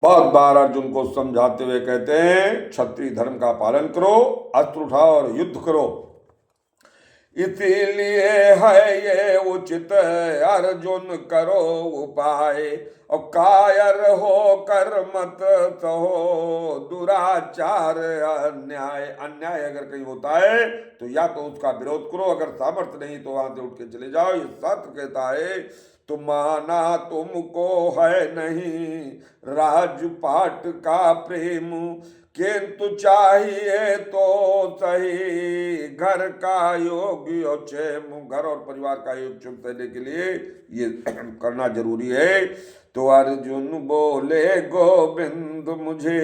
बहुत बार अर्जुन को समझाते हुए कहते हैं क्षत्रिय धर्म का पालन करो, अस्त्र उठाओ और युद्ध करो। इसीलिए है ये उचित अर्जुन करो उपाय, और कायर हो कर मत सहो दुराचार अन्याय। अन्याय अगर कहीं होता है तो या तो उसका विरोध करो, अगर सामर्थ्य नहीं तो वहां से उठ के चले जाओ। ये शास्त्र कहता है तुमाना तुमको है नहीं राजपाट का प्रेम, किंतु चाहिए तो सही घर का योग क्षेम। घर और परिवार का योग क्षेम करने के लिए ये करना जरूरी है। तो अर्जुन बोले गोविंद मुझे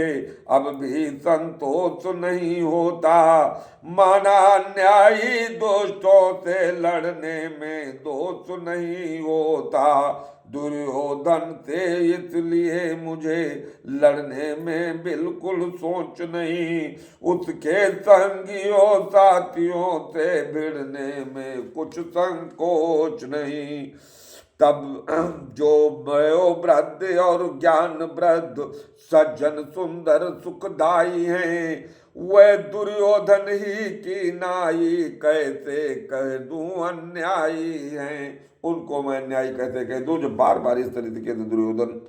अब भी संतोष नहीं होता, माना न्यायी दोस्तों से लड़ने में दोष नहीं होता। दुर्योधन से इसलिए मुझे लड़ने में बिल्कुल सोच नहीं, उसके संगियों साथियों से भिड़ने में कुछ संकोच नहीं। तब जो वयोवृद्ध और ज्ञान वृद्ध सज्जन सुंदर सुखदाई हैं, वह दुर्योधन ही की नाई कैसे कह दूं अन्यायी हैं। उनको मैं अन्यायी कैसे कह दूं। जो बार बार इस तरीके से दुर्योधन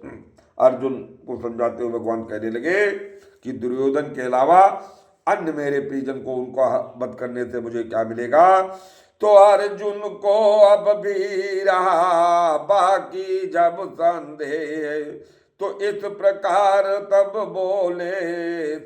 अर्जुन को समझाते हुए भगवान कहने लगे कि दुर्योधन के अलावा अन्य मेरे परिजन को उनको वध करने से मुझे क्या मिलेगा। तो अर्जुन को अब भी रहा बाकी जब संदेह, तो इस प्रकार तब बोले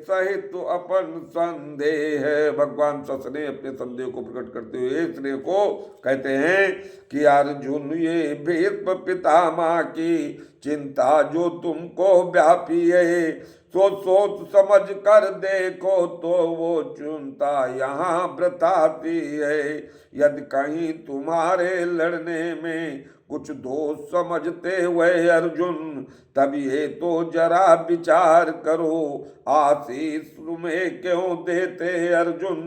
सहित अपन संदेह। भगवान सस ने अपने संदेह को प्रकट करते हुए स्नेह को कहते हैं कि अर्जुन ये भीष्म पितामह की चिंता जो तुमको व्यापी है, सोच समझ कर देखो तो वो चिंता यहाँ व्रताती है। यदि कहीं तुम्हारे लड़ने में कुछ दोष समझते हुए अर्जुन, तब ये तो जरा विचार करो आशीष तुम्हें क्यों देते अर्जुन।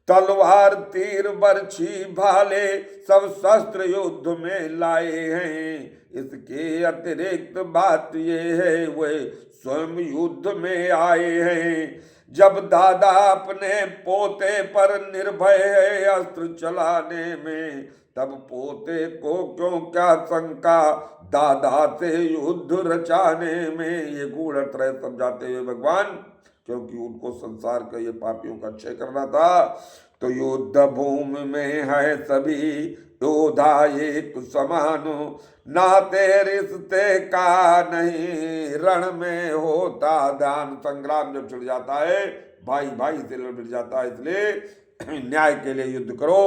तलवार तीर बर्छी भाले सब शस्त्र युद्ध में लाए हैं, इसके अतिरिक्त बात ये है वे स्वयं युद्ध में आए हैं। जब दादा अपने पोते पर निर्भय है अस्त्र चलाने में, तब पोते को क्यों क्या शंका दादा से युद्ध रचाने में। ये गूढ़ अर्थ समझाते हुए भगवान, क्योंकि उनको संसार का ये पापियों का क्षय करना था, तो युद्ध भूमि में है सभी योद्धा एक समान, नाते रिश्ते का नहीं रण में होता ध्यान। संग्राम जब छिड़ जाता है भाई भाई से लड़ जाता है, इसलिए न्याय के लिए युद्ध करो।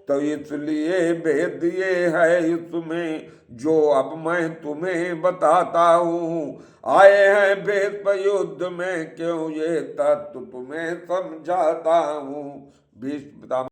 तो इसलिए भेद ये है इसमें जो अब मैं तुम्हें बताता हूँ, आए हैं भेद युद्ध में क्यों ये तत्व तुम्हें समझाता हूँ। भीष्म